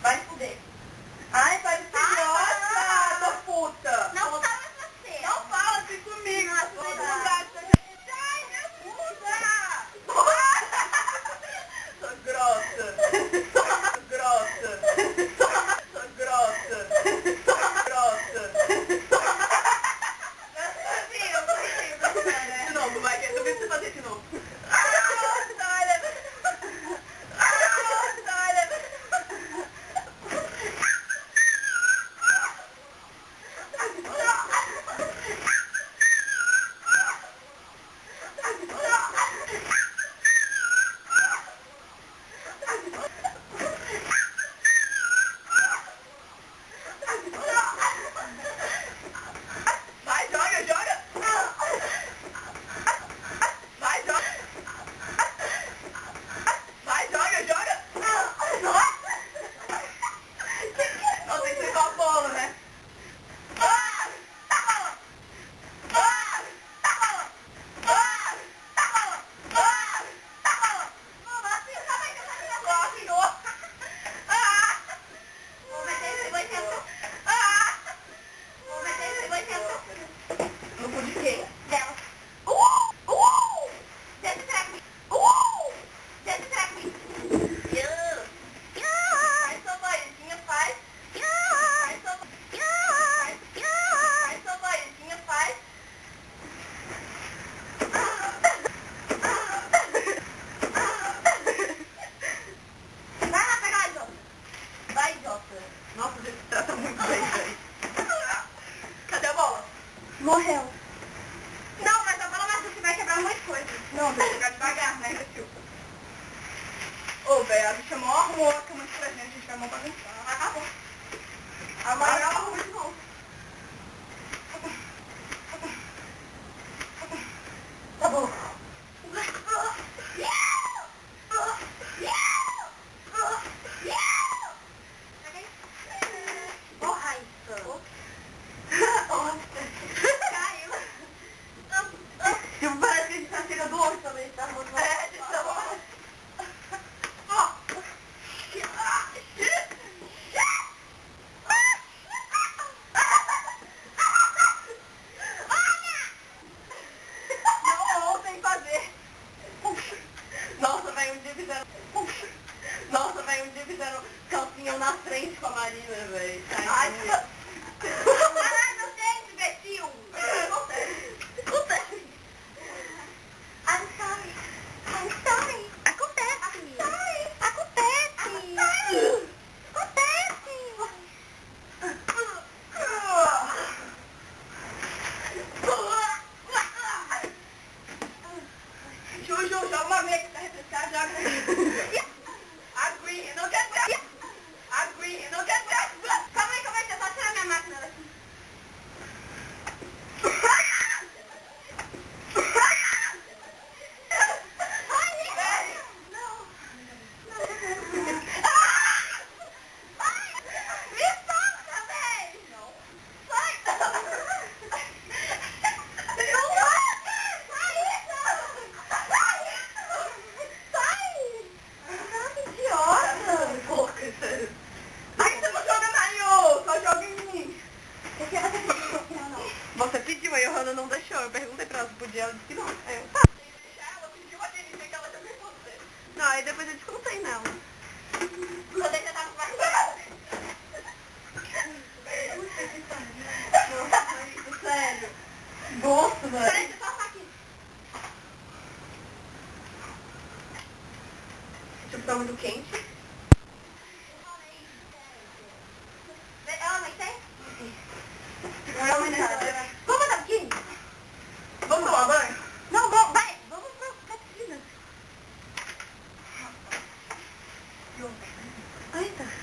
Vai fuder. Ai, pode ser nossa, tô puta. Não fala você. Não fala assim comigo. Nossa, Todo verdade. lugar que você... Ai, meu puta. Sou grossa. Sou grossa. Sou grossa. Sou grossa. De novo, vai. Eu tô vendo você fazer de novo. Vai, joga, joga. Vai, joga. Vai, joga, joga. Não, tem que ser com a bola, né? Grupo de quem? Dela. Desce pra mim. Desce pra mim. Faz sua vozinha, faz. Faz sua vozinha, faz. Vai lá pegar a Jota. Vai, Jota. Nossa, você se trata muito bem, velho. Cadê a bola? Morreu. Não, mas a bola mais do que vai quebrar um monte de coisa. Não, tem que jogar devagar, né, Brasil? Ô, velho, a bicha mó arrumou a cama pra gente, a gente vai mó bagunçar. Acabou. Amanhã ela arruma de novo. Tá bom. Porra, isso. Caiu. Tipo, parece que a gente tá tirando o olho também, tá? É, a gente tá bom. Não ontem fazer. Nossa, velho, um dia fizeram... Nossa, velho, um dia fizeram calcinha na frente com a Marina, velho. Ai, meu Deus, imbecil. Acontece. I'm sorry. I'm sorry. Acontece. I'm sorry. Acontece. Juju, joga uma meia que tá refrescada, joga. Aguinha, não quer ver. Aguinha, não quer ver. Calma aí, deixa eu só tirar minha máquina daqui. Você pediu, aí a Hannah não deixou. Eu perguntei pra ela se podia, ela disse que não. Aí eu, tá. Ela pediu a delícia que ela já fez você. Não, aí depois eu descontei nela. Vou deixar tá mais Nossa, sério. Gosto, velho. Peraí, deixa eu passar aqui. Tipo, tá muito quente. Ela não tem? Não, menina. Vamos botar biquíni? Vamos tomar banho? Não, vamos, vai. Vamos pra piscina.